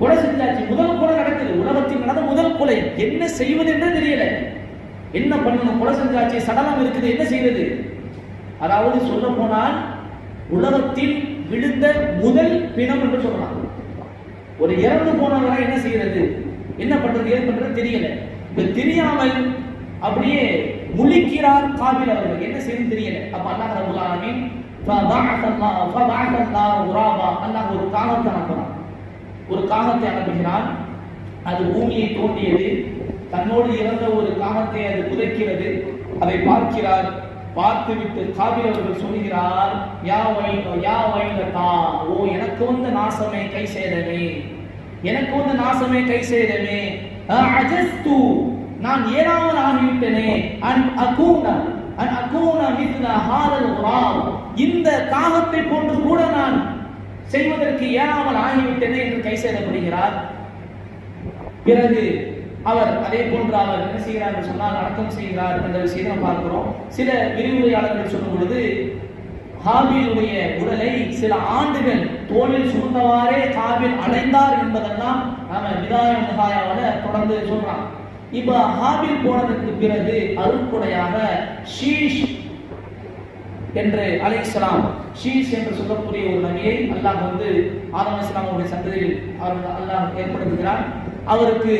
கொலை செஞ்சாச்சு, முதல் கொலை நடக்குது, உலகத்தில் நடந்த முதல் கொலை. என்ன செய்வது என்று தெரியல. என்ன பண்ணணும்? கொலை செஞ்சாச்சு, சடலம் இருக்குது, என்ன செய்வது? அதாவது சொல்ல போனால் உலகத்தில் விழுந்த முதல் பிணம் என்று சொல்லலாம். ஒரு இறந்து போனவரை என்ன செய்யறது, என்ன பண்றது, ஏது பண்றது தெரியல. இப்ப தெரியாமல் அப்படியே முழிக்கிறார் காபில் அவர்கள். என்ன செய்யணும் தெரியல. அப்ப அல்லாஹ் ரப்பல் ஆலமீன் அல்லாஹ் ஒரு காகத்தை அனுப்புறான். ஒரு காகத்தை அனுப்புகிறான். அது பூமியை தோண்டியது. தன்னோடு இறந்த ஒரு காகத்தை அது புதைக்கிறது. அதை பார்க்கிறார். பார்த்துவிட்டு காபில் அவர்கள் சொல்கிறார், யா வைலதா, ஓ எனக்கு வந்த நாசமே கை சேதமே, எனக்கு வந்த நாசமே கை சேதமே, அஜஸ்து, நான் ஏறாமல் ஆகிவிட்டனே, அன் அகூன மித்ல ஹாதல் குராப், இந்த காகத்தை போன்று கூட நான் செய்வதற்கு ஏறாமல் ஆகிவிட்டனே என்று கை சேதப்படுகிறார். பிறகு அவர் அதே போன்று அவர் என்ன செய்கிறார் என்று சொன்னால் அடக்கம் செய்கிறார் என்ற விஷயத்தை நாம் பார்க்கிறோம். சில விரிவுரையாளர்கள் சொல்லும் பொழுது ஹாபிலுடைய உடலை சில ஆண்டுகள் தோளில் சுமந்தவாறே காபில் அடைந்தார் என்பதெல்லாம் நாம விதாய முகாயாவில் தொடர்ந்து சொல்றான். இப்ப ஹாபில் போனதற்கு பிறகு அருட்கொடையாக ஷீஷ் என்று அலைஹிஸ்ஸலாம், ஷீஷ் என்று சொல்லக்கூடிய ஒரு நபியை அல்லாஹ் வந்து ஆதம் அலைஹிஸ்ஸலாமுடைய சந்ததியில் அல்லாஹ் ஏற்படுத்துகிறார். அவருக்கு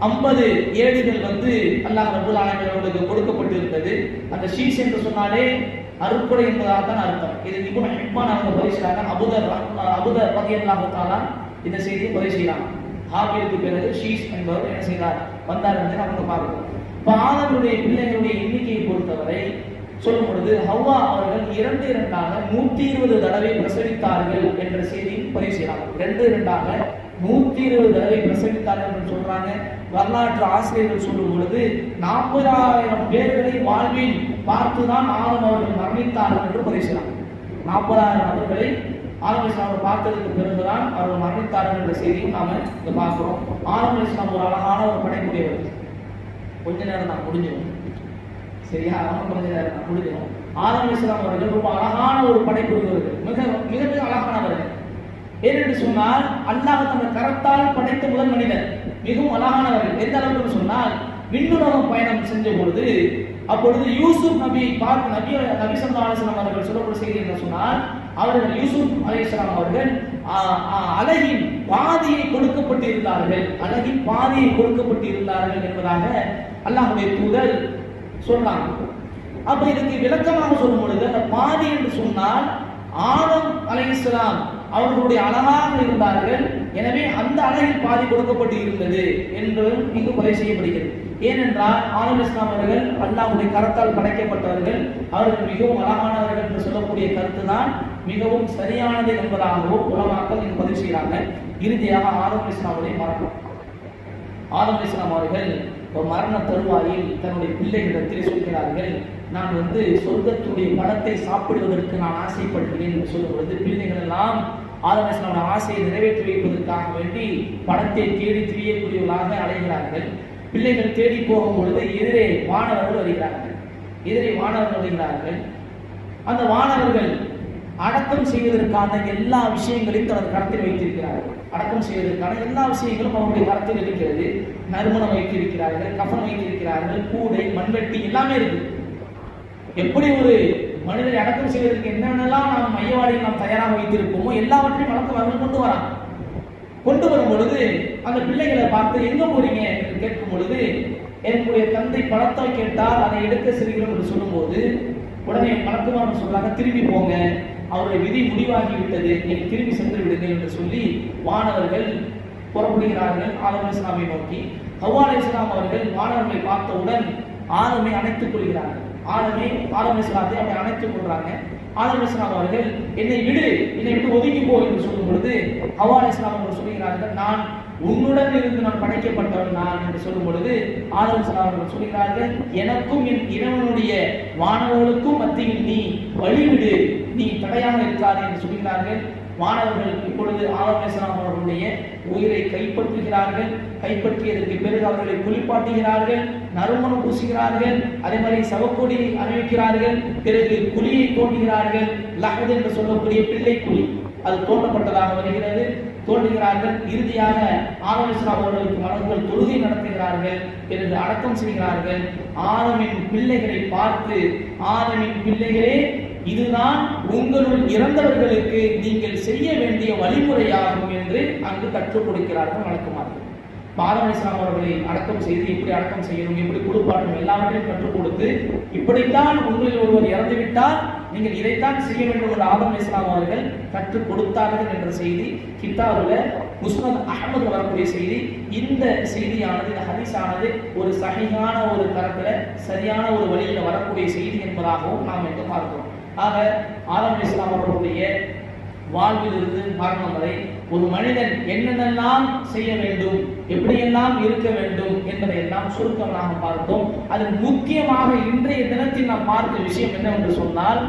50 ஏடுகள் வந்து அல்லாஹ் ரப்பல் ஆலமீன் அவர்களுக்கு கொடுக்கப்பட்டிருந்தது. அந்த ஷீஷ் என்று சொன்னாலே அருட்கொடை என்பதாக தான் அர்த்தம். இது இப்னு ஹிப்பான் அவங்க பரிசுறாங்க. அபூதர் ரலியல்லாஹு தஆலா இந்த செய்தியை பதிவு செய்யலாம். ஹாபிலுக்கு பிறகு ஷீஷ் என்பவர் என்ன செய்தார், வந்தார் என்று நமக்கு பார்க்கிறோம். இப்போ ஆதமுடைய பிள்ளைகளுடைய எண்ணிக்கையை பொறுத்தவரை சொல்லும் பொழுது ஹவ்வா அவர்கள் 120 தடவை பிரசவித்தார்கள் என்ற செய்தியை பதிவு செய்யலாம். 120 தடவை பிரசவித்தார்கள் என்று சொல்றாங்க. வரலாற்று ஆசிரியர்கள் சொல்லும் பொழுது 40,000 பேர்களை வாழ்வில் பார்த்துதான் ஆதம் அவர்கள் மரணித்தார்கள் என்று பதிவு செய்யலாம். 40,000 நபர்களை ஆதம் இஸ்லாம் பார்த்ததுக்கு பிறகுதான் அவர்கள் மரணித்தார்கள் என்ற செய்தியும் நாம இங்க பார்க்கிறோம். ஆதம் இஸ்லாம் ஒரு அழகான ஒரு படைப்புடையவர். கொஞ்ச நேரம் தான் முடிஞ்சிடும், சரியா? கொஞ்ச நேரம் தான் முடிஞ்சிடும். ஆதம் இஸ்லாம் அவர்கள் ரொம்ப அழகான ஒரு படைப்புடையவர்கள், மிக மிக மிக அழகானவர்கள். ஏனென்று சொன்னால் அல்லாஹ் தனது கரத்தால் படைத்த முதல் மனிதர், மிகவும் அழகானவர்கள். எந்த அளவுக்கு சொன்னால் விண்ணுலகம் பயணம் செஞ்ச பொழுது அப்பொழுது யூசுப் நபியை பார்த்து நபி ஸல்லல்லாஹு அலைஹி வஸல்லம் அவர்கள் சொல்லக்கூடிய செய்தி என்ன சொன்னால், அவர்கள் யூசுப் அலைஹிஸ்ஸலாம் அவர்கள் அழகின் பாதியை கொடுக்கப்பட்டு இருந்தார்கள், அழகின் பாதியை கொடுக்கப்பட்டு இருந்தார்கள் என்பதாக அல்லாஹ்வுடைய தூதர் சொன்னாங்க. அப்ப இதுக்கு விளக்கமாக சொல்லும் பொழுது அந்த பாதி என்று சொன்னால் ஆதம் அலைஹிஸ்ஸலாம் அவர்களுடைய அழகாக இருந்தார்கள், எனவே அந்த அழகில் பாதி கொடுக்கப்பட்டு இருந்தது என்றும் இங்கு பதிவு செய்யப்படுகிறது. ஏனென்றால் ஆதம் இஸ்லாம் அவர்கள் அல்லாஹ்வுடைய கரத்தால் படைக்கப்பட்டவர்கள், அவர்கள் மிகவும் அழகானவர்கள் என்று சொல்லக்கூடிய கருத்து தான் மிகவும் சரியானது என்பதாகவும் உலமாக்கள் இங்கு பதிவு செய்கிறாங்க. இறுதியாக ஆதம் இஸ்லாமுடைய மரணம். ஆதம் இஸ்லாம் அவர்கள் ஒரு மரண தருவாயில் தன்னுடைய பிள்ளைகளிடத்தில் சொல்கிறார்கள், நான் சொர்க்கத்துடைய பழத்தை சாப்பிடுவதற்கு நான் ஆசைப்படுகிறேன் என்று சொல்லும் பொழுது பிள்ளைகள் எல்லாம் ஆதம் இஸ்லாமுடைய ஆசையை நிறைவேற்றி வைப்பதற்காக வேண்டி பழத்தை தேடி திரியக்கூடியவர்களாக அலைகிறார்கள். பிள்ளைகள் தேடி போகும் பொழுது எதிரே வானவர்கள் வருகிறார்கள். அந்த வானவர்கள் அடக்கம் செய்வதற்கான எல்லா விஷயங்களையும் தனது கரத்தில் வைத்திருக்கிறார்கள். அடக்கம் செய்வதற்கான எல்லா விஷயங்களும் அவருடைய கரத்தில் இருக்கிறது. நறுமணம் வைத்திருக்கிறார்கள், கஃன் வைத்திருக்கிறார்கள், கூடை, மண்வெட்டி எல்லாமே இருக்கு. எப்படி ஒரு மனிதரை அடக்கம் செய்வதற்கு என்னென்னலாம் நாம் மையவாடியில் நாம் தயாராக வைத்திருப்போமோ எல்லாவற்றையும் வளர்த்து கொண்டு வரும் பொழுது அந்த பிள்ளைகளை பார்த்து எங்க போறீங்க என்று கேட்கும் பொழுது, என்னுடைய தந்தை பழத்தை கேட்டால் அதை எடுக்க செல்கிறோம் என்று சொல்லும் போது உடனே பழக்கமாக சொல்றாங்க, திரும்பி போங்க, அவருடைய விதி முடிவாகி விட்டது, நீங்கள் திரும்பி சென்று விடுங்கள் என்று சொல்லி வானவர்கள் புறப்படுகிறார்கள் ஆதம் அலைஹிஸ்ஸலாமை நோக்கி. ஹவ்வா அலைஹிஸ்ஸலாம் அவர்கள் வானவர்களை பார்த்தவுடன் ஆதமை அணைத்துக் கொள்கிறார்கள். ஆதம் அலைஹிஸ்ஸலாத்தை அப்படி அணைத்துக் கொள்றாங்க. ஆதம் அலைஹிஸ்ஸலாம் அவர்கள் என்னை விட்டு ஒதுங்கி போ என்று சொல்லும் பொழுது ஹவ்வா அலைஹிஸ்ஸலாம் அவர்கள் சொல்கிறார்கள், நான் உன்னுடன் இருந்து நான் படைக்கப்பட்டவன் நான் என்று சொல்லும் பொழுது ஆதம் அலைஹிஸ்ஸலாம் அவர்கள் சொல்கிறார்கள், எனக்கும் என் இறைவனுடைய வானவர்களுக்கும் மத்தியில் நீ வழிவிடு, நீ தடையாக இருக்காது என்று சொல்கிறார்கள். வானவர்கள் இப்பொழுது ஆதம் அலைஹிஸ்ஸலாம் அவர்களுடைய உயிரை கைப்பற்றுகிறார்கள். கைப்பற்றியதற்கு பிறகு அவர்களை குளிப்பாட்டுகிறார்கள், நறுமணம் பூசுகிறார்கள், அதே மாதிரி சவக்கொடி அணிவிக்கிறார்கள். பிறகு குழியை தோண்டுகிறார்கள். லஹத் என்று சொல்லக்கூடிய பிள்ளை குழி அது தோண்டப்பட்டதாக வருகிறது. தோன்றுகிறார்கள். இறுதியாக ஆதம் அலைஹிஸ்ஸலாம் அவர்களுக்கு மலர்கள் தொழுகை நடத்துகிறார்கள். பிறகு அடக்கம் செய்கிறார்கள். ஆதமின் பிள்ளைகளை பார்த்து, ஆதமின் பிள்ளைகளே, இதுதான் உங்களுள் இறந்தவர்களுக்கு நீங்கள் செய்ய வேண்டிய வழிமுறையாகும் என்று அங்கு கற்றுக் கொடுக்கிறார்கள் வழக்கமாக. ஆதம் அலைஹிஸ்ஸலாம் அவர்களை அடக்கம் செய்து எப்படி அடக்கம் செய்யணும், எப்படி குளிப்பாட்டணும் எல்லாவற்றையும் கற்றுக் கொடுத்து, இப்படித்தான் உங்களில் ஒருவர் இறந்துவிட்டால் நீங்கள் இதைத்தான் செய்ய வேண்டும் என்று ஆதம் அலைஹிஸ்ஸலாம் அவர்கள் கற்றுக் கொடுத்தார்கள் என்ற செய்தி கித்தாபுல முஸ்னத் அஹ்மது வரக்கூடிய செய்தி. இந்த செய்தியானது, இந்த ஹதீஸானது ஒரு சஹீஹான ஒரு தரத்துல சரியான ஒரு வழியில் வரக்கூடிய செய்தி என்பதாகவும் நாம் இங்கு பார்க்கிறோம். ஆக ஆதம் அலைஹிஸ்ஸலாம் அவர்களுடைய வாழ்விலிருந்து மரணம் வரை ஒரு மனிதன் என்னென்னலாம் செய்ய வேண்டும், எப்படியெல்லாம் இருக்க வேண்டும் என்பதை எல்லாம் சுருக்கமாக பார்த்தோம். அது முக்கியமாக இன்றைய தினத்தில் நாம் பார்த்த விஷயம் என்னவென்று சொன்னால்,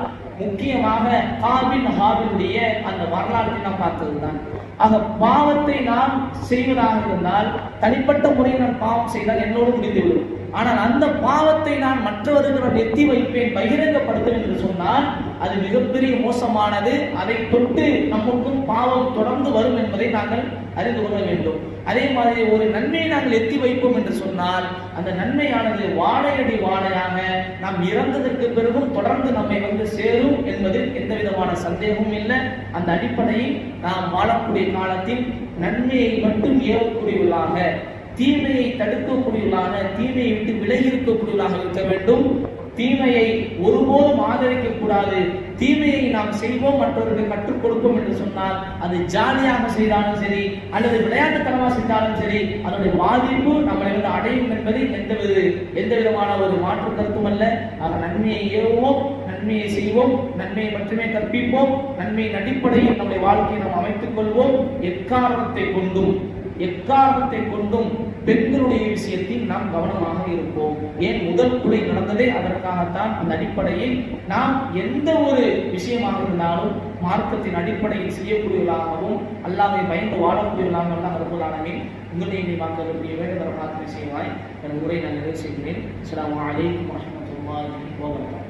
முக்கியமாக காபில் ஹாபிலுடைய அந்த வரலாற்றை நாம் பார்த்ததுதான். ஆக பாவத்தை நாம் செய்வதாக இருந்தால், தனிப்பட்ட முறையில் நான் பாவம் செய்தால் என்னோடு முடிந்துவிடும். ஆனால் அந்த பாவத்தை நான் மற்றவர்கள் எத்தி வைப்பேன், பகிரங்கப்படுத்துவேன் என்று சொன்னால் அது மிகப்பெரிய மோசமானது. அதை தொட்டு நமக்கும் பாவம் தொடர்ந்து வரும் என்பதை நாங்கள் அறிந்து கொள்ள வேண்டும். அதே மாதிரி ஒரு நன்மையை நாங்கள் எத்தி வைப்போம் என்று சொன்னால் அந்த நன்மையானது வாழையடி வாழையாக நாம் இறந்ததற்கு பிறகும் தொடர்ந்து நம்மை சேரும் என்பதில் எந்த விதமான சந்தேகமும் இல்லை. அந்த அடிப்படையில் நாம் வாழக்கூடிய காலத்தில் நன்மையை மட்டும் ஏவக்கூடியவர்களாக, தீமையை தடுக்கக்கூடியவர்களாக, தீமையை விட்டு விலகி இருக்கக்கூடியவர்களாக இருக்க வேண்டும். தீமையை ஒருபோதும் ஆதரிக்க கூடாது. தீமையை நாம் செய்வோம், மற்றவர்களுக்கு கற்றுக் கொடுப்போம் என்று சொன்னால் அது ஜாலியாக செய்தாலும் சரி அல்லது விளையாட்டுத்தனமாக செய்தாலும் சரி அதனுடைய பாதிப்பு நம்மளை அடையும் என்பது எந்த விதமான ஒரு மாற்று கருத்தும் அல்ல. ஆக நன்மையை ஏவுவோம், நன்மையை செய்வோம், நன்மையை மட்டுமே கற்பிப்போம், நன்மையின் அடிப்படையில் நம்முடைய வாழ்க்கையை நாம் அமைத்துக் கொள்வோம். எக்காரணத்தை கொண்டும் பெண்களுடைய விஷயத்தில் நாம் கவனமாக இருப்போம். ஏன் முதல் கொலை நடந்ததே அதற்காகத்தான். அந்த அடிப்படையில் நாம் எந்த ஒரு விஷயமாக இருந்தாலும் மார்க்கத்தின் அடிப்படையில் செய்யக்கூடியவர்களாகவும் அல்லாஹ்வை பயந்து வாழக்கூடியவர்களாகவும் அல்லாஹ் ரப்பல் ஆலமீன் உங்களை வாக்கக்கூடிய வேண்டுதல் பிரார்த்தனை செய்வாய். என் உரை நான் நிறைவு செய்கிறேன். அஸ்ஸலாமு அலைக்கும் வரஹ்மத்துல்லாஹி வபரகாத்துஹு.